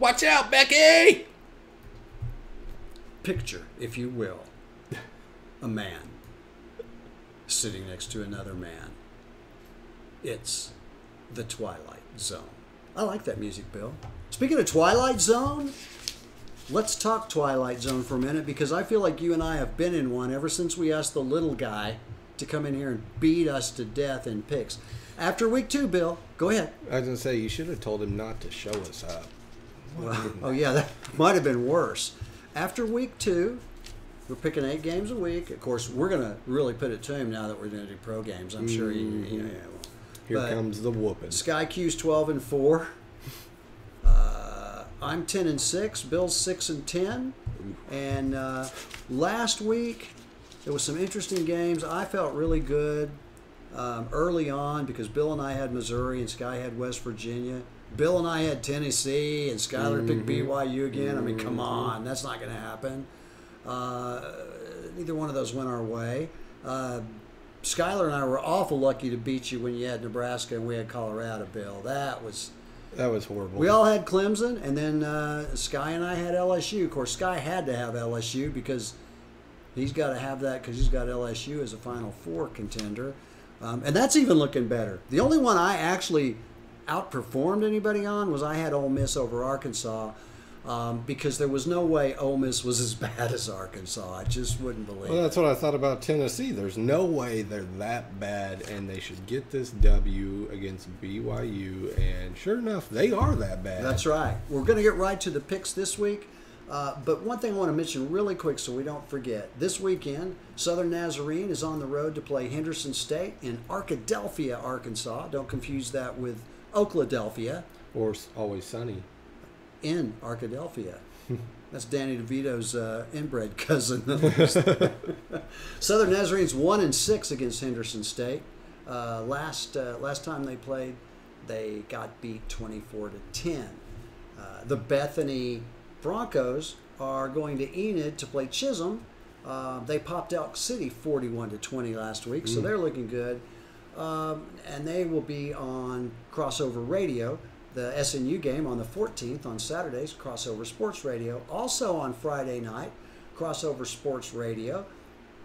Watch out, Becky! Picture, if you will, a man sitting next to another man. It's the Twilight Zone. I like that music, Bill. Speaking of Twilight Zone, let's talk Twilight Zone for a minute, because I feel like you and I have been in one ever since we asked the little guy to come in here and beat us to death in picks. After week 2, Bill, go ahead. I was going to say, you should have told him not to show us up. Well, oh, yeah, that might have been worse. After week 2, we're picking 8 games a week. Of course, we're going to really put it to him now that we're going to do pro games. I'm sure he will. Here comes the whooping. Sky Q's 12-4. I'm 10-6. Bill's 6-10. And last week, there was some interesting games. I felt really good early on because Bill and I had Missouri and Sky had West Virginia. Bill and I had Tennessee, and Skyler picked BYU again. I mean, come on. That's not going to happen. Neither one of those went our way. Skyler and I were awful lucky to beat you when you had Nebraska and we had Colorado, Bill. That was horrible. We all had Clemson, and then Sky and I had LSU. Of course, Sky had to have LSU because he's got to have that because he's got LSU as a Final Four contender. And that's even looking better. The only one I actually outperformed anybody on was I had Ole Miss over Arkansas because there was no way Ole Miss was as bad as Arkansas. I just wouldn't believe it. Well, that's what I thought about Tennessee. There's no way they're that bad, and they should get this W against BYU. And sure enough, they are that bad. That's right. We're going to get right to the picks this week. But one thing I want to mention really quick so we don't forget. This weekend, Southern Nazarene is on the road to play Henderson State in Arkadelphia, Arkansas. Don't confuse that with Okladelphia. Or Always Sunny. In Arkadelphia. That's Danny DeVito's inbred cousin. Southern Nazarene's 1-6 against Henderson State. Last time they played, they got beat 24-10. The Bethany Broncos are going to Enid to play Chisholm. They popped Elk City 41-20 last week, so they're looking good. And they will be on Crossover Radio. The SNU game on the 14th on Saturdays, Crossover Sports Radio. Also on Friday night, Crossover Sports Radio.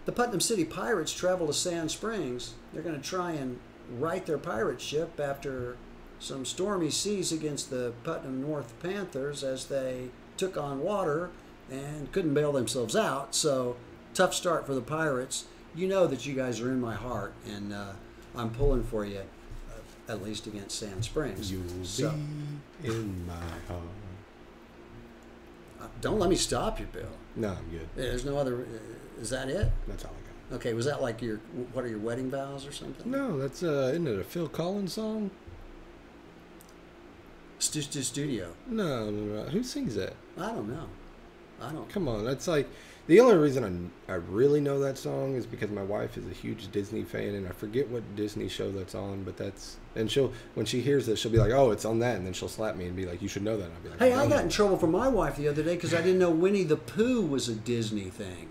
The Putnam City Pirates travel to Sand Springs. They're going to try and right their pirate ship after some stormy seas against the Putnam North Panthers as they took on water and couldn't bail themselves out. So, tough start for the Pirates. You know that you guys are in my heart, and I'm pulling for you. At least against Sand Springs. You'll be in my heart. Don't let me stop you, Bill. No, I'm good. There's no other. Is that it? That's all I got. Okay, was that like what are your wedding vows or something? No, that's isn't it a Phil Collins song? Studio. No. Who sings that? I don't know. I don't. Come on, that's like the only reason I really know that song is because my wife is a huge Disney fan, and I forget what Disney show that's on, but she'll when she hears this, she'll be like, "Oh, it's on that," and then she'll slap me and be like, "You should know that." And I'll be like, "Hey, I got in trouble from my wife the other day because I didn't know Winnie the Pooh was a Disney thing.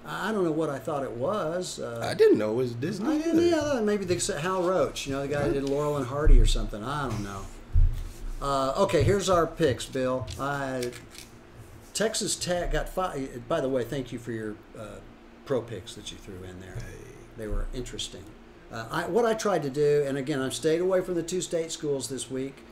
I don't know what I thought it was. I didn't know it was Disney either. Yeah, maybe they said Hal Roach, the guy that did Laurel and Hardy or something. I don't know. Okay, here's our picks, Bill. Texas Tech got 5. By the way, thank you for your pro picks that you threw in there. They were interesting. What I tried to do, and again, I've stayed away from the 2 state schools this week.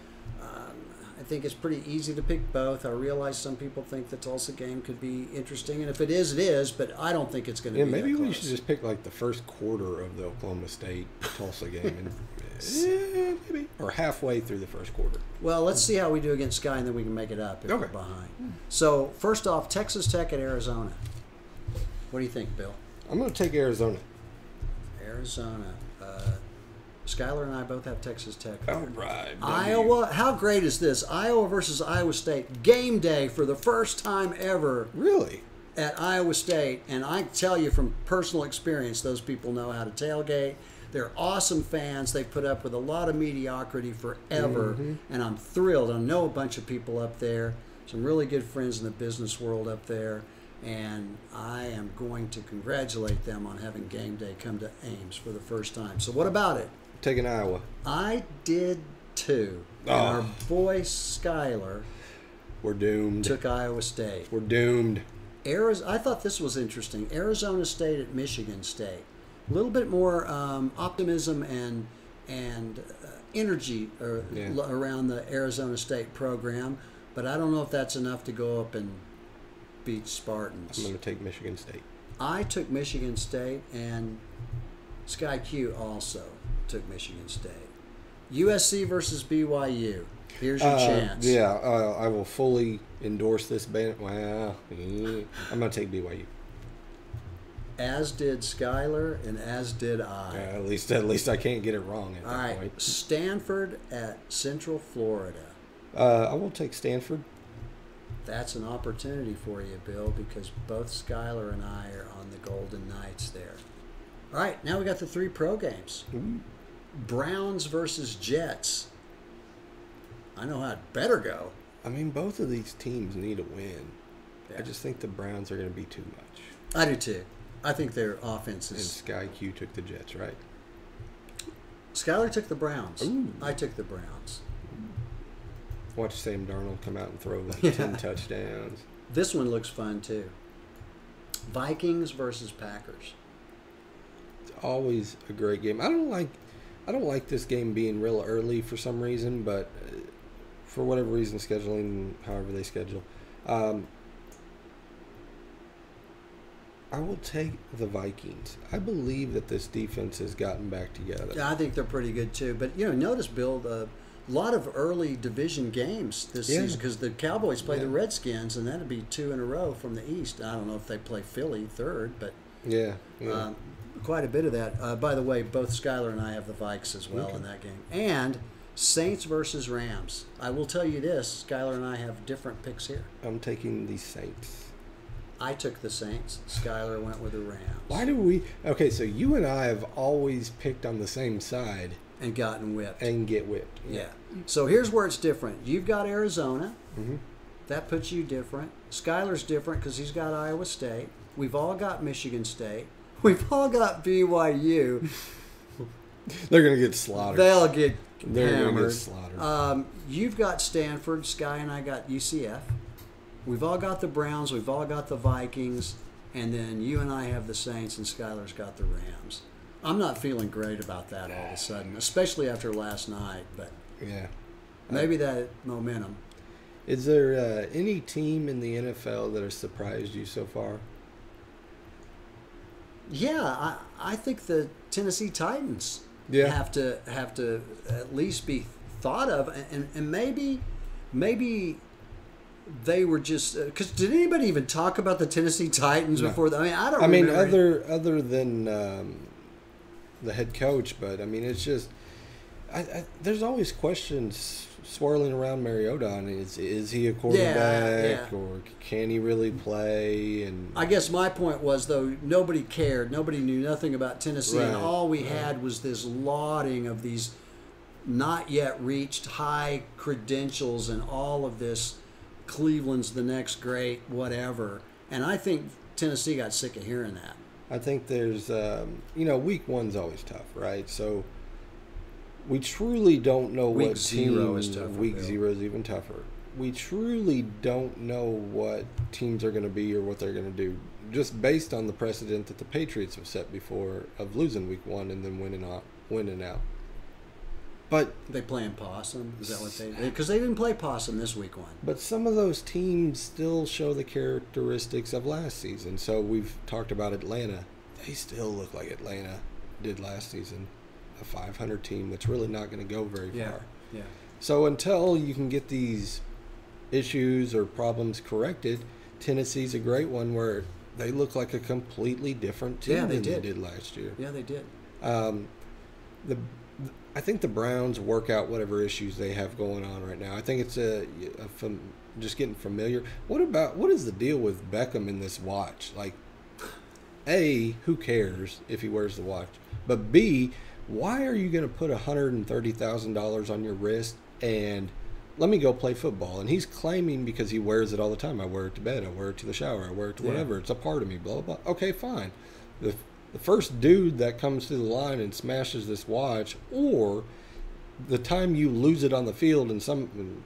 I think it's pretty easy to pick both. I realize some people think the Tulsa game could be interesting, and if it is, it is, but I don't think it's going to be maybe that we close. should just pick like the first quarter of the Oklahoma State Tulsa game. Maybe. Or halfway through the first quarter. Well, let's see how we do against Sky, and then we can make it up if we're behind. So, first off, Texas Tech at Arizona. What do you think, Bill? I'm going to take Arizona. Arizona. Skyler and I both have Texas Tech. All right. Iowa. How great is this? Iowa versus Iowa State. Game day for the first time ever. Really? At Iowa State. And I tell you from personal experience, those people know how to tailgate. They're awesome fans. They put up with a lot of mediocrity forever. And I'm thrilled. I know a bunch of people up there. Some really good friends in the business world up there. And I am going to congratulate them on having game day come to Ames for the first time. So what about it? Taking Iowa. I did too. And our boy Skyler We're doomed. took Iowa State. We're doomed. I thought this was interesting. Arizona State at Michigan State. A little bit more optimism and energy around the Arizona State program, but I don't know if that's enough to go up and beat Spartans. I'm going to take Michigan State. I took Michigan State, and Sky Q also took Michigan State. USC versus BYU. Here's your chance. Yeah, I will fully endorse this ban. Well, I'm going to take BYU. As did Skylar, and as did I. At least I can't get it wrong at that point. Stanford at Central Florida. I will take Stanford. That's an opportunity for you, Bill, because both Skylar and I are on the Golden Knights there. All right, now we got the 3 pro games. Ooh. Browns versus Jets. I know how it better go. I mean, both of these teams need a win. Yeah. I just think the Browns are going to be too much. I do too. I think their offense And is. Sky Q took the Jets, right? Skylar took the Browns. Ooh. I took the Browns. Watch Sam Darnold come out and throw like 10 touchdowns. This one looks fun too. Vikings versus Packers. It's always a great game. I don't like this game being real early for some reason, but for whatever reason, scheduling, however they schedule, I will take the Vikings. I believe that this defense has gotten back together. Yeah, I think they're pretty good too. But notice, Bill, a lot of early division games this season because the Cowboys play the Redskins, and that'd be 2 in a row from the East. I don't know if they play Philly third, but quite a bit of that. By the way, both Skylar and I have the Vikes as well in that game. And Saints versus Rams. I will tell you this: Skylar and I have different picks here. I'm taking the Saints. I took the Saints. Skylar went with the Rams. Why do we? Okay, so you and I have always picked on the same side and gotten whipped. And get whipped. Yeah. So here's where it's different. You've got Arizona. Mm-hmm. That puts you different. Skylar's different because he's got Iowa State. We've all got Michigan State. We've all got BYU. They're going to get slaughtered. They'll get They're hammered. going to get slaughtered. You've got Stanford. Sky and I got UCF. We've all got the Browns. We've all got the Vikings. And then you and I have the Saints, and Skylar's got the Rams. I'm not feeling great about that all of a sudden, especially after last night. But yeah, maybe that momentum. Is there any team in the NFL that has surprised you so far? Yeah, I think the Tennessee Titans have to at least be thought of, and maybe they were just because did anybody even talk about the Tennessee Titans before? I mean, I don't. I mean, remember other than the head coach, but I mean, it's just there's always questions swirling around Mariota. And is he a quarterback or can he really play? And I guess my point was though nobody cared, nobody knew nothing about Tennessee, and all we had was this lauding of these not yet reached high credentials and all of this. Cleveland's the next great whatever, and I think Tennessee got sick of hearing that. I think there's week one's always tough, right? So we truly don't know week what zero is tougher. Week 0 is even tougher. We truly don't know what teams are going to be or what they're going to do, just based on the precedent that the Patriots have set before of losing week 1 and then winning out. But they playing possum? Is that what they? Because they didn't play possum this week 1. But some of those teams still show the characteristics of last season. So we've talked about Atlanta. They still look like Atlanta did last season, a 500 team that's really not going to go very far. Yeah. So until you can get these issues or problems corrected, Tennessee's a great one where they look like a completely different team than they did last year. Yeah, they did. I think the Browns work out whatever issues they have going on right now. I think it's just getting familiar. What is the deal with Beckham in this watch? Like, A, who cares if he wears the watch? But B, why are you going to put $130,000 on your wrist and let me go play football? And he's claiming because he wears it all the time. I wear it to bed. I wear it to the shower. I wear it to whatever. It's a part of me, blah, blah, blah. Okay, fine. The first dude that comes through the line and smashes this watch, or the time you lose it on the field and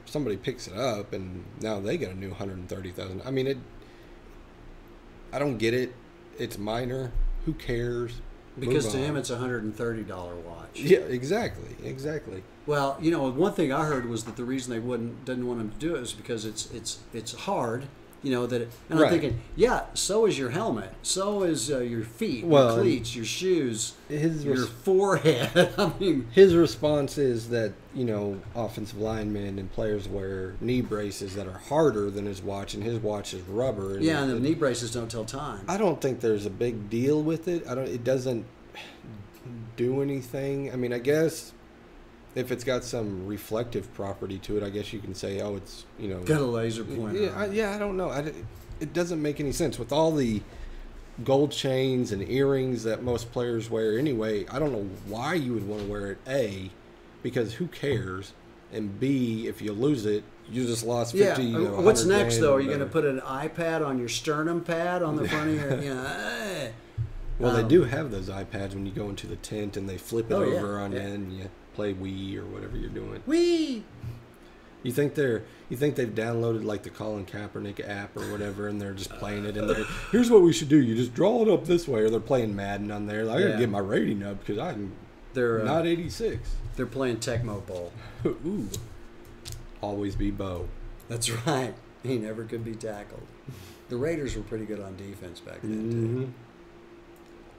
somebody picks it up and now they get a new 130,000. I mean, I don't get it. It's minor. Who cares? Because Move to on. him, it's a $130 watch. Yeah, exactly. Well, one thing I heard was that the reason they didn't want him to do it is because it's hard. And Right. I'm thinking, yeah, so is your helmet, so is your feet, Well, your cleats, your shoes, his your forehead. I mean, His response is that, offensive linemen and players wear knee braces that are harder than his watch, and his watch is rubber. And yeah, and the knee braces don't tell time. I don't think there's a big deal with it. It doesn't do anything. I mean, I guess if it's got some reflective property to it, I guess you can say, oh, it's, Got a laser pointer. I don't know. It doesn't make any sense with all the gold chains and earrings that most players wear anyway. I don't know why you would want to wear it, A, because who cares, and B, if you lose it, you just lost 50. Yeah. What's 100 next, grand, though? Are you going to whatever. put an iPad on your sternum pad on the front of your, Well, they do have those iPads when you go into the tent and they flip it Oh, yeah, over on you yeah. and you play Wii or whatever you're doing. Whee! You think they've downloaded like the Colin Kaepernick app or whatever, and they're just playing it. And here's what we should do: you just draw it up this way, or they're playing Madden on there. Like, I Yeah. gotta get my rating up because I'm They're not 86. they're playing Tecmo Bowl. Ooh, always be Bo. That's right. He never could be tackled. The Raiders were pretty good on defense back then, Mm-hmm. too.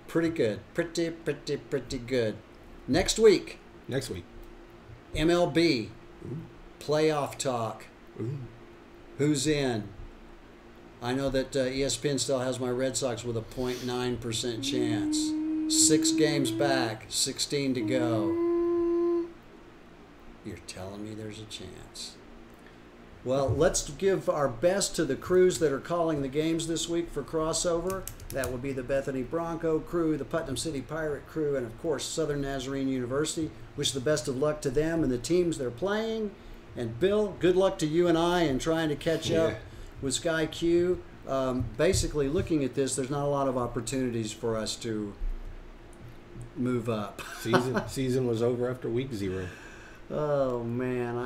Pretty good. Pretty good. Next week, Next week. MLB Ooh. playoff talk. Ooh. Who's in? I know that ESPN still has my Red Sox with a 0.9% chance. 6 games back, 16 to go. You're telling me there's a chance. Well, let's give our best to the crews that are calling the games this week for crossover. That would be the Bethany Bronco crew, the Putnam City Pirate crew, and of course Southern Nazarene University. Wish the best of luck to them and the teams they're playing. And Bill, good luck to you and I in trying to catch up Yeah. with Sky Q. Basically, looking at this, there's not a lot of opportunities for us to move up. Season was over after week 0. Oh man,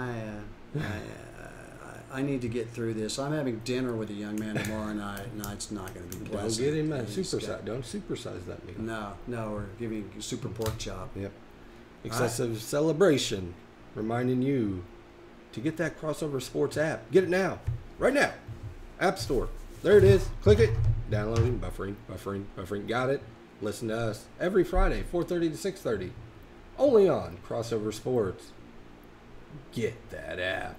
I need to get through this. I'm having dinner with a young man tomorrow night, and it's not going to be Don't pleasant. get him a He's got- don't supersize that meal. No, we're giving super pork chop. Yep. Excessive celebration, reminding you to get that Crossover Sports app. Get it now, right now. App Store. There it is. Click it. Downloading, buffering. Got it. Listen to us every Friday, 4:30 to 6:30. Only on Crossover Sports. Get that app.